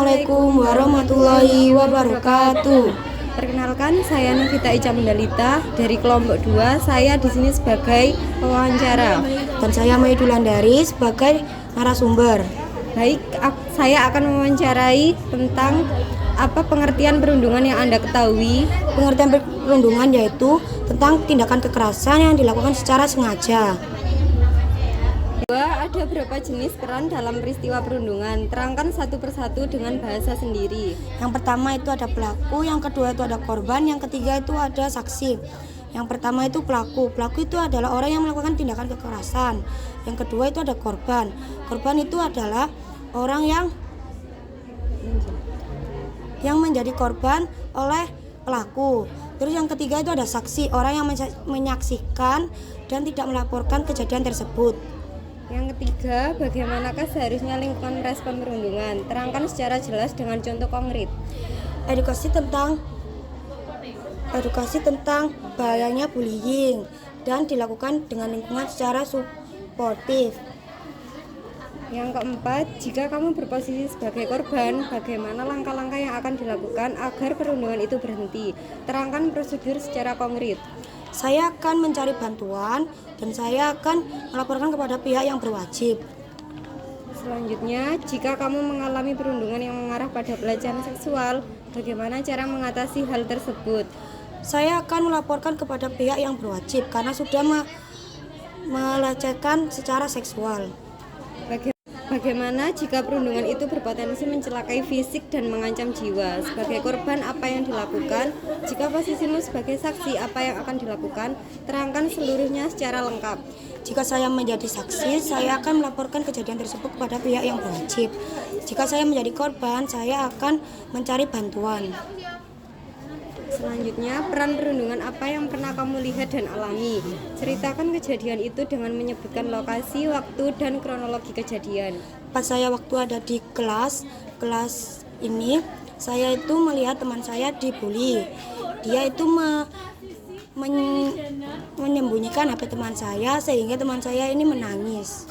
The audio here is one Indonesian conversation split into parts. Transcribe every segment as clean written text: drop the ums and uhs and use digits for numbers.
Assalamualaikum warahmatullahi wabarakatuh. Perkenalkan, saya Novita Ica Mendalita dari kelompok 2. Saya di sini sebagai pewawancara. Dan saya Maidulandari sebagai narasumber. Baik, saya akan mewawancarai tentang apa pengertian perundungan yang Anda ketahui. Pengertian perundungan yaitu tentang tindakan kekerasan yang dilakukan secara sengaja. Ada berapa jenis peran dalam peristiwa perundungan? Terangkan satu persatu dengan bahasa sendiri. Yang pertama itu ada pelaku, yang kedua itu ada korban, yang ketiga itu ada saksi. Yang pertama itu pelaku. Pelaku itu adalah orang yang melakukan tindakan kekerasan. Yang kedua itu ada korban. Korban itu adalah orang yang menjadi korban oleh pelaku. Terus yang ketiga itu ada saksi, orang yang menyaksikan dan tidak melaporkan kejadian tersebut. Yang ketiga, bagaimanakah seharusnya lingkungan merespon perundungan? Terangkan secara jelas dengan contoh konkret. Edukasi tentang bahayanya bullying dan dilakukan dengan lingkungan secara suportif. Yang keempat, jika kamu berposisi sebagai korban, bagaimana langkah-langkah yang akan dilakukan agar perundungan itu berhenti? Terangkan prosedur secara konkret. Saya akan mencari bantuan dan saya akan melaporkan kepada pihak yang berwajib. Selanjutnya, jika kamu mengalami perundungan yang mengarah pada pelecehan seksual, bagaimana cara mengatasi hal tersebut? Saya akan melaporkan kepada pihak yang berwajib karena sudah melecehkan secara seksual. Bagaimana jika perundungan itu berpotensi mencelakai fisik dan mengancam jiwa? Sebagai korban, apa yang dilakukan? Jika posisimu sebagai saksi, apa yang akan dilakukan? Terangkan seluruhnya secara lengkap. Jika saya menjadi saksi, saya akan melaporkan kejadian tersebut kepada pihak yang berwajib. Jika saya menjadi korban, saya akan mencari bantuan. Selanjutnya, peran perundungan apa yang pernah kamu lihat dan alami? Ceritakan kejadian itu dengan menyebutkan lokasi, waktu, dan kronologi kejadian. Pas saya waktu ada di kelas ini, saya itu melihat teman saya dibully. Dia itu menyembunyikan HP teman saya sehingga teman saya ini menangis.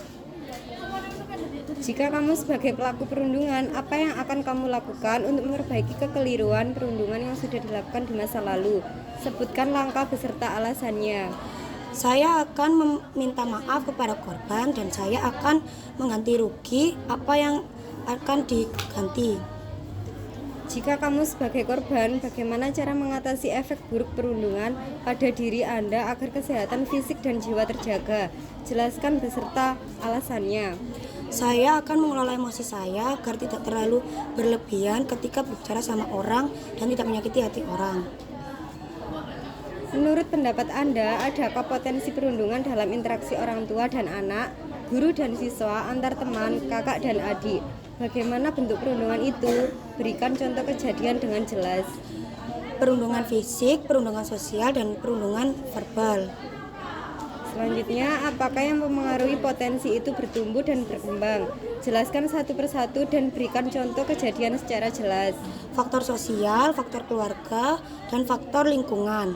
Jika kamu sebagai pelaku perundungan, apa yang akan kamu lakukan untuk memperbaiki kekeliruan perundungan yang sudah dilakukan di masa lalu? Sebutkan langkah beserta alasannya. Saya akan meminta maaf kepada korban dan saya akan mengganti rugi apa yang akan diganti. Jika kamu sebagai korban, bagaimana cara mengatasi efek buruk perundungan pada diri Anda agar kesehatan fisik dan jiwa terjaga? Jelaskan beserta alasannya. Saya akan mengelola emosi saya agar tidak terlalu berlebihan ketika berbicara sama orang dan tidak menyakiti hati orang. Menurut pendapat Anda, adakah potensi perundungan dalam interaksi orang tua dan anak, guru dan siswa, antar teman, kakak dan adik? Bagaimana bentuk perundungan itu? Berikan contoh kejadian dengan jelas. Perundungan fisik, perundungan sosial, dan perundungan verbal. Selanjutnya, apakah yang mempengaruhi potensi itu bertumbuh dan berkembang? Jelaskan satu persatu dan berikan contoh kejadian secara jelas. Faktor sosial, faktor keluarga, dan faktor lingkungan.